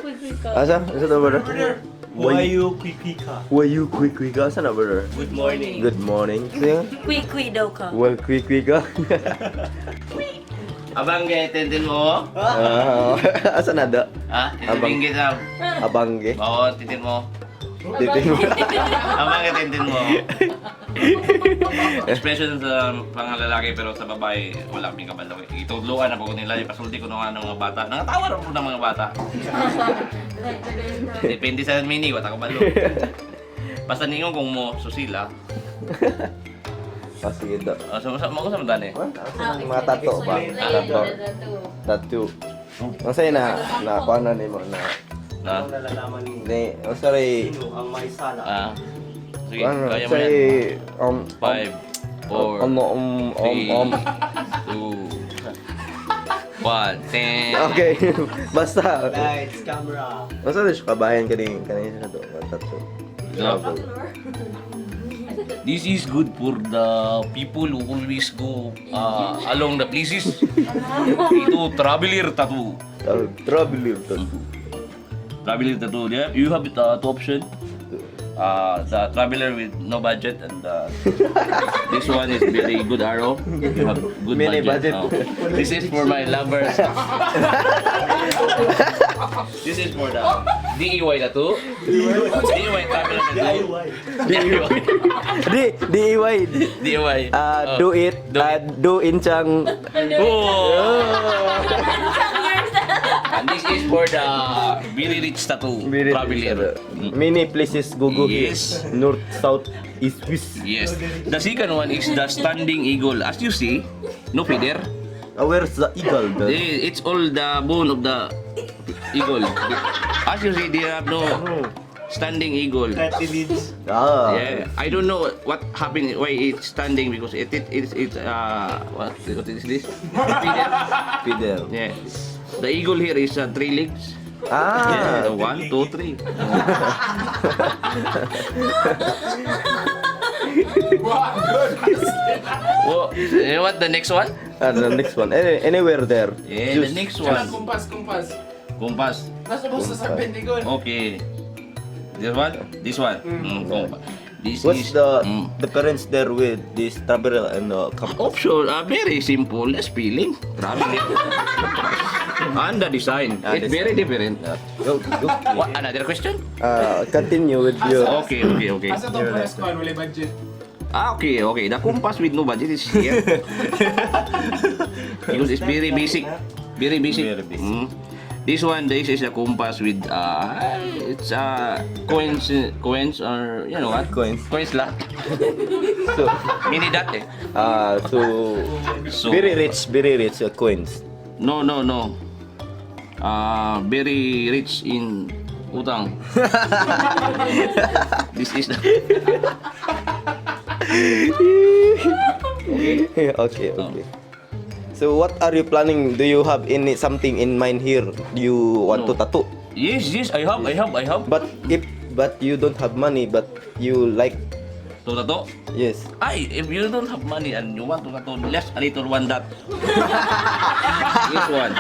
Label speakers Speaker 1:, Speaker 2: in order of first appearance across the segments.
Speaker 1: Asa? Asa na, brother?
Speaker 2: Why you quick-ka?
Speaker 1: Why you quick ka? Asa na, brother?
Speaker 2: Good morning.
Speaker 1: Good morning. Sige.
Speaker 3: Quick daw ka.
Speaker 1: Well, quick ka.
Speaker 4: Abangge, tintin mo?
Speaker 1: Asa na da?
Speaker 4: Ha? Tintin kita.
Speaker 1: Abangge.
Speaker 4: Oo, tintin mo.
Speaker 1: Titin mo.
Speaker 4: Abangge, tintin mo. Expression sa pangalalaki pero sa babae, wala kaming kabalo. Itudluan na po nila, ipasulti ko na ng mga bata. Nangatawa na po ng mga bata. Depende sa mini, wata kabalo. Basta ningon kung mo susila.
Speaker 1: Sige da.
Speaker 4: Mag-usap mo dani.
Speaker 1: Mga tato ba? Tato. Tattoo. Masaya na paano ni mo na
Speaker 4: Na?
Speaker 2: Ano nalalaman ni
Speaker 1: sorry.
Speaker 2: sino ang may sala?
Speaker 4: Sige,
Speaker 1: Ano,
Speaker 4: kaya mo
Speaker 1: say,
Speaker 4: yan. 5, 4, 3, 2, 1, 10.
Speaker 1: Okay, basta.
Speaker 2: Lights, camera.
Speaker 1: Basta na siya kabayan kanina sa to. Tattoo. Travel.
Speaker 4: This is good for the people who always go along the places. Ito, traveler tattoo.
Speaker 1: Traveler tattoo.
Speaker 4: Traveler tattoo. Yeah, you have two options. The traveler with no budget and this one is very good arrow. You have good
Speaker 1: Mini
Speaker 4: budget.
Speaker 1: budget.
Speaker 4: This is for my lovers. This is for the DIY tattoo. DIY traveler tattoo.
Speaker 1: DIY.
Speaker 4: DIY.
Speaker 1: Do it. Do inchang.
Speaker 4: And this is for the very rich tattoo traveler.
Speaker 1: Many places go
Speaker 4: Yes.
Speaker 1: here. North, south, east, west.
Speaker 4: Yes. The second one is the standing eagle. As you see, no feather.
Speaker 1: Where's the eagle?
Speaker 4: It's all the bone of the eagle. As you see, they have no standing eagle.
Speaker 2: 30 minutes.
Speaker 4: Yeah, I don't know what happened. Why it's standing because it's what is this? Feather.
Speaker 1: Feather.
Speaker 4: Yeah. The eagle here is 3 legs. Yeah, 1, 2, 3. Well, you want the next one?
Speaker 1: The next one. Anywhere there.
Speaker 4: Yeah, the next one.
Speaker 5: Kumpas.
Speaker 4: Compass.
Speaker 5: Nasa basta sa Pentagon.
Speaker 4: Okay. This one? This one. Compass. This
Speaker 1: What's
Speaker 4: is
Speaker 1: the parents there with this travel and compass?
Speaker 4: option. Very simple. Less feeling. Traveling. And the design. It's very different.
Speaker 1: Go.
Speaker 4: What? Another question?
Speaker 1: Continue with your.
Speaker 4: Okay.
Speaker 5: Asa to press ko, wala budget.
Speaker 4: Okay. The compass with no budget is here. Because it's very basic. Very basic. This is a compass with it's coins or you know what?
Speaker 1: Coins.
Speaker 4: Coins lot.
Speaker 1: So,
Speaker 4: Mini dot eh.
Speaker 1: so very rich coins.
Speaker 4: No. Very rich in utang. This is the
Speaker 1: Okay. So what are you planning? Do you have something in mind here? Do you want to tattoo?
Speaker 4: Yes, I have.
Speaker 1: But you don't have money, but you like.
Speaker 4: To tattoo?
Speaker 1: Yes.
Speaker 4: If you don't have money and you want to tattoo, less a little one dot. This one.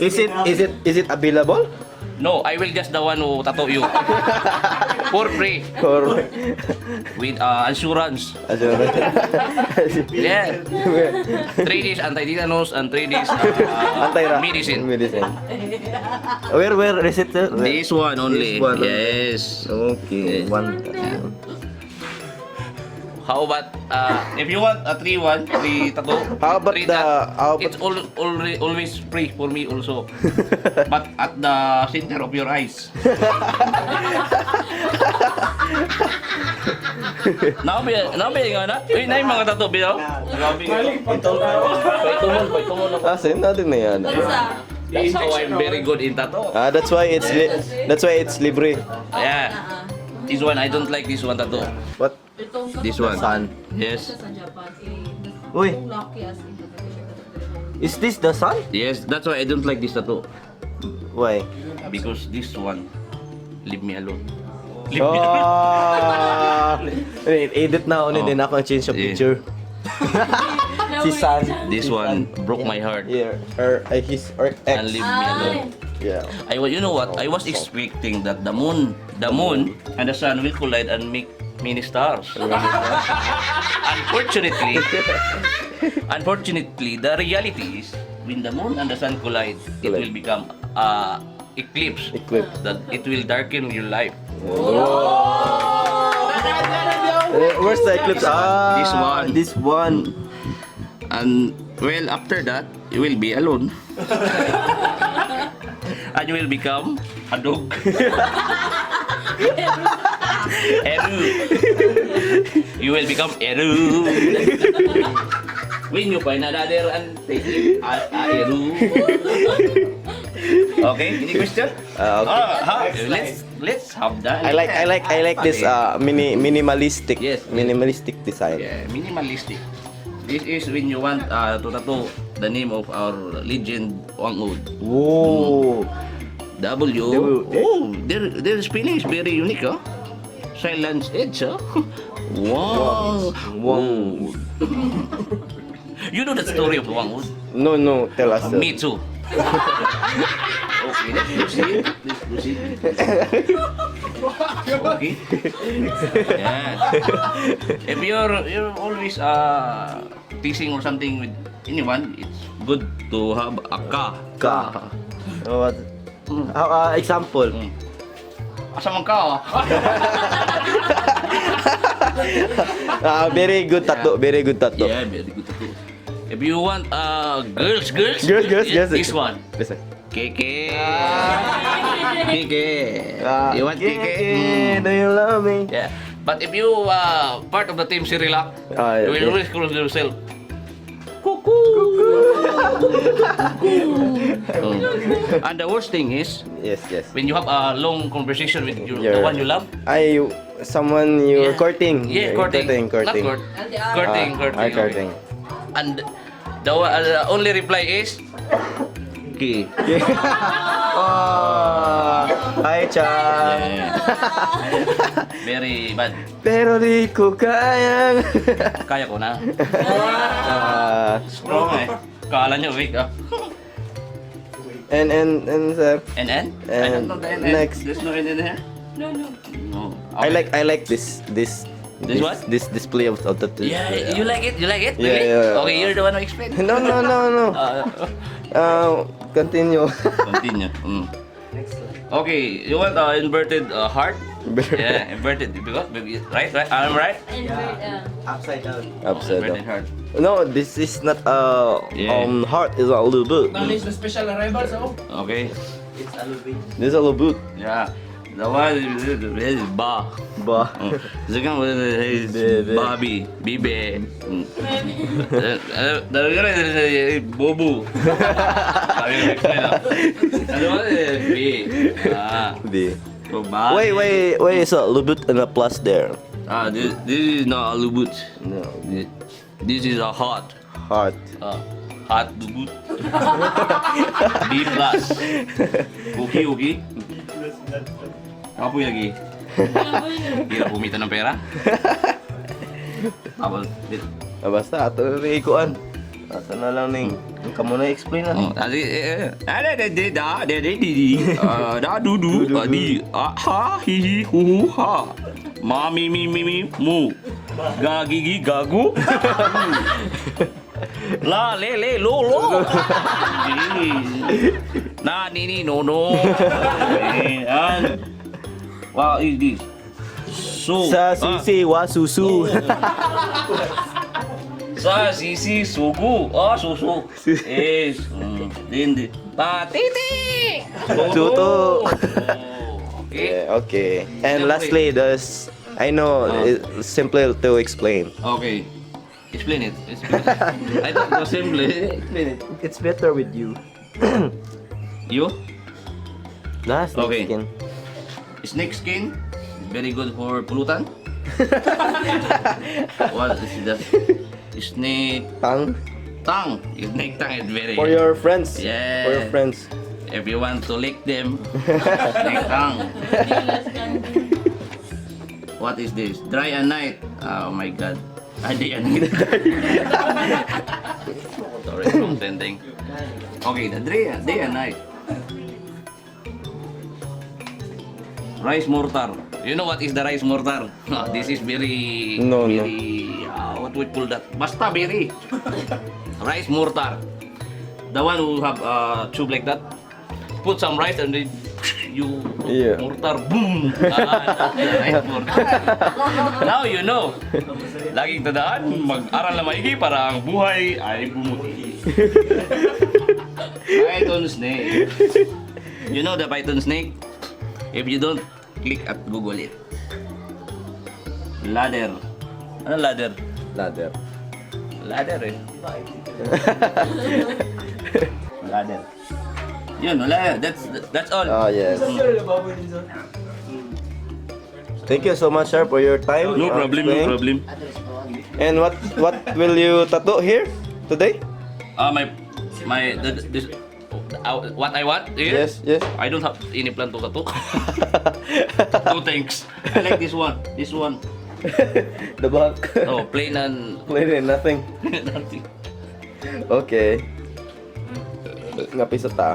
Speaker 1: Is it available?
Speaker 4: No, I will just the one who tattoo you. For free.
Speaker 1: Or
Speaker 4: With insurance. Yeah. 3 days anti-tetanus and 3 days medicine.
Speaker 1: Where is it?
Speaker 4: This one only.
Speaker 1: This one only.
Speaker 4: Yes.
Speaker 1: Okay.
Speaker 4: Yes.
Speaker 1: One.
Speaker 4: How about if you want a 3 tattoo?
Speaker 1: How about
Speaker 4: it's always free for me also. But at the center of your eyes. Now be nga na. Uy, na yung mga tattoo biyo. Paitumon ako.
Speaker 1: Same natin na yan.
Speaker 4: That's how I'm very good in tattoo.
Speaker 1: That's why it's libre.
Speaker 4: Yeah. This one I don't like this one tattoo.
Speaker 1: What?
Speaker 4: This one.
Speaker 1: Sun.
Speaker 4: Yes.
Speaker 1: Uy, is this the sun?
Speaker 4: Yes, that's why I don't like this tattoo.
Speaker 1: Why?
Speaker 4: Because this one, leave me alone.
Speaker 1: Edit na ulit din ako change of
Speaker 4: Yeah.
Speaker 1: picture. Si Sun.
Speaker 4: This one broke my heart
Speaker 1: Here, his
Speaker 4: and
Speaker 1: ex.
Speaker 4: leave me alone.
Speaker 1: Yeah.
Speaker 4: You know what? I was expecting that the moon and the sun will collide and make many stars. Unfortunately, the reality is when the moon and the sun collide, it will become eclipse.
Speaker 1: Eclipse.
Speaker 4: That it will darken your life.
Speaker 1: Where's the eclipse?
Speaker 4: This one.
Speaker 1: This one.
Speaker 4: And well, after that, you will be alone. And you will become a dog. Eru. You will become Eru. When you find another and take it, Eru. Okay, any question?
Speaker 1: Okay.
Speaker 4: Let's have that.
Speaker 1: I like this minimalistic.
Speaker 4: Yes.
Speaker 1: Minimalistic design.
Speaker 4: Yeah, minimalistic. This is when you want to tattoo the name of our legend Wangud.
Speaker 1: Whoa.
Speaker 4: W. Oh, their spelling is very unique, huh? Silence edge, huh? Wow.
Speaker 1: Wow.
Speaker 4: You know the story of Wangud?
Speaker 1: No, tell us.
Speaker 4: Me too. Okay, let's proceed. Okay. Yeah. If you're always teasing or something with anyone, it's good to have a ka.
Speaker 1: Ka. What? Example.
Speaker 4: Asa man ka?
Speaker 1: Very good tattoo. Very good tattoo.
Speaker 4: Yeah, very good tattoo. If you want girls, this one.
Speaker 1: Listen.
Speaker 4: Keke. Keke. You want
Speaker 1: Keke,
Speaker 4: Keke?
Speaker 1: do you love me?
Speaker 4: Yeah. But if you part of the team Cyrilak, you will always call yourself And the worst thing is
Speaker 1: Yes.
Speaker 4: when you have a long conversation with the one you love.
Speaker 1: Someone you're courting.
Speaker 4: Yeah, courting.
Speaker 1: Courting.
Speaker 4: Not court. Courting.
Speaker 1: Courting.
Speaker 4: And the only reply is okay.
Speaker 1: Oh, hi, Cha.
Speaker 4: Very bad.
Speaker 1: Pero di ko kayang.
Speaker 4: Kaya ko na. Strong eh. Kala nyo weak ah.
Speaker 1: And sir.
Speaker 4: And? I don't know the N.
Speaker 1: Next.
Speaker 4: There's no N in here?
Speaker 3: No.
Speaker 4: No.
Speaker 1: I like this
Speaker 4: what?
Speaker 1: This display of tattoo.
Speaker 4: Yeah, you like it? You like it?
Speaker 1: Yeah,
Speaker 4: Really?
Speaker 1: yeah.
Speaker 4: Okay, you're the one who explained.
Speaker 1: No. Continue.
Speaker 4: Continue. Okay, you want inverted heart? Yeah, inverted. Because right? I'm right.
Speaker 2: Upside down.
Speaker 1: Upside
Speaker 4: Inverted
Speaker 1: down.
Speaker 4: heart.
Speaker 1: No, this is not
Speaker 4: Yeah.
Speaker 1: heart is a little bit.
Speaker 5: Knowledge the special arrivals, oh.
Speaker 4: Okay.
Speaker 2: It's a little bit.
Speaker 1: This is a little bit.
Speaker 4: Yeah. The one is ba.
Speaker 1: Ba.
Speaker 4: Second one is Bobby, Bibe. The other is Bobo. Sabi ko explain ah. Ano ba B?
Speaker 1: B.
Speaker 4: So ba?
Speaker 1: Wait, is a little bit and a plus there.
Speaker 4: This is not a lubut.
Speaker 1: No,
Speaker 4: This is a hot.
Speaker 1: heart.
Speaker 4: Hot lubut. B plus. Okay. Kapoy lagi. Hirap pumita ng pera. Tapos,
Speaker 1: Basta ato rin ikuan. Ato na lang ning. Kamu na explain na.
Speaker 4: Mami mu. Gagigi gagu. La le lo. Na ni no. And what is this? So
Speaker 1: Sa sisi wa susu.
Speaker 4: Sa sisi sugu. Susu. Yes. Then patiti.
Speaker 1: Tuto.
Speaker 4: Okay.
Speaker 1: Yeah, okay. And lastly, I know it's simple to explain.
Speaker 4: Okay. Explain it. I don't know simply. Explain it.
Speaker 1: It's better with you.
Speaker 4: You?
Speaker 1: Last
Speaker 4: Okay.
Speaker 1: skin.
Speaker 4: Snake skin. Very good for pulutan. What is that? Snake
Speaker 1: Tongue
Speaker 4: tongue. Snake tongue is very
Speaker 1: for your friends.
Speaker 4: Yeah.
Speaker 1: For your friends.
Speaker 4: If you want to lick them, snake tongue. What is this? Dry and night. Oh my god. Day and night. Sorry, wrong sending. Okay, the day and night. Rice mortar. You know what is the rice mortar? This is very...
Speaker 1: No,
Speaker 4: very, what we call that? Basta very. Rice mortar. The one who have tube like that. Put some rice and then you
Speaker 1: Yeah.
Speaker 4: mortar, boom! Rice mortar. Now you know. Laging tandaan, mag-aral na maigi para ang buhay ay bumuti. Python snake. You know the python snake? If you don't, click at Google it. Ladder. Ano ladder?
Speaker 1: Ladder.
Speaker 4: Ladder eh. Ladder. Yun, wala. That's all.
Speaker 1: Ah, yes. Thank you so much, sir, for your time.
Speaker 4: No problem, no
Speaker 1: explaining.
Speaker 4: problem.
Speaker 1: And what will you tattoo here today?
Speaker 4: What I want here?
Speaker 1: Yes, yes.
Speaker 4: I don't have any plan to tattoo. No thanks. I like this one. This one.
Speaker 1: The back.
Speaker 4: Oh, plain and
Speaker 1: Plain and nothing.
Speaker 4: nothing.
Speaker 1: Okay. Ngapi sa ta.